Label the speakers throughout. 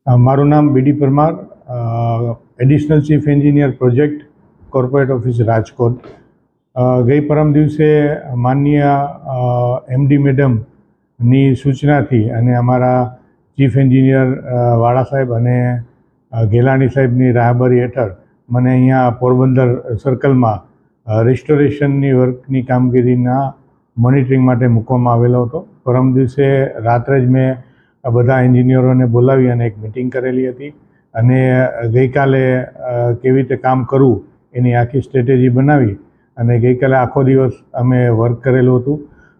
Speaker 1: મારું નામ B D Parmar, additional chief engineer project, corporate office Rajkot. ગઈ પરમ દિવસે માનનીય એમડી મેડમની સૂચનાથી અને અમારા ચીફ એન્જિનિયર વાળા સાહેબ અને ગેલાણી સાહેબની રાહબરી હેઠળ મને અહીંયા પોરબંદર સર્કલમાં રિસ્ટોરેશનની વર્કની કામગીરીના મોનિટરિંગ માટે મૂકવામાં આવેલો હતો. પરમ દિવસે રાત્રે જ મેં બધા એન્જિનિયરોને બોલાવી અને એક મિટિંગ કરેલી હતી અને ગઈકાલે કેવી રીતે કામ કરવું એની આખી સ્ટ્રેટેજી બનાવી અને ગઈકાલે આખો દિવસ અમે વર્ક કરેલું હતું.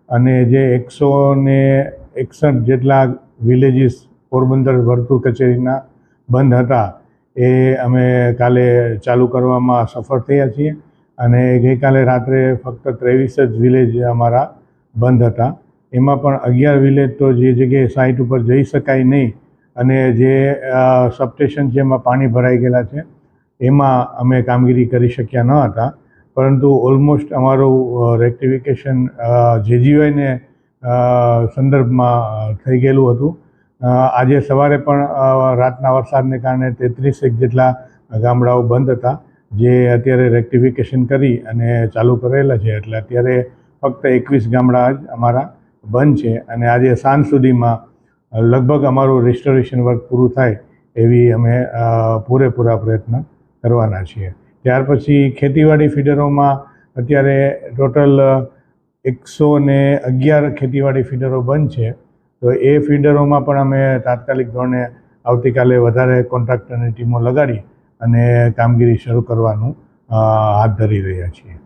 Speaker 1: અને જે 161 જેટલા વિલેજીસ પોરબંદર વર્તુળ કચેરીના બંધ હતા એ અમે કાલે ચાલુ કરવામાં સફળ થયા છીએ. અને ગઈકાલે રાત્રે ફક્ત 23 જ વિલેજ અમારા બંધ હતા. એમાં પણ 11 વિલેજ તો જે જગ્યાએ સાઇટ ઉપર જઈ શકાય નહીં અને જે સબસ્ટેશન છે એમાં પાણી ભરાઈ ગયેલા છે એમાં અમે કામગીરી કરી શક્યા ન હતા. પરંતુ ઓલમોસ્ટ અમારું રેક્ટિફિકેશન જેજીવાયને સંદર્ભમાં થઈ ગયેલું હતું. આજે સવારે પણ રાતના વરસાદને કારણે 33 જેટલા ગામડાઓ બંધ હતા જે અત્યારે રેક્ટિફિકેશન કરી અને ચાલુ કરેલા છે. એટલે અત્યારે ફક્ત 21 ગામડા જ અમારા બંધ છે અને આજે સાંજ સુધીમાં લગભગ અમારું રિસ્ટોરેશન વર્ક પૂરું થાય એવી અમે પૂરેપૂરા પ્રયત્ન કરવાના છીએ. ત્યાર પછી ખેતીવાડી ફીડરોમાં અત્યારે ટોટલ 111 ખેતીવાડી ફીડરો બંધ છે. તો એ ફીડરોમાં પણ અમે તાત્કાલિક ધોરણે આવતીકાલે વધારે કોન્ટ્રાક્ટરની ટીમો લગાડી અને કામગીરી શરૂ કરવાનું હાથ ધરી રહ્યા છીએ.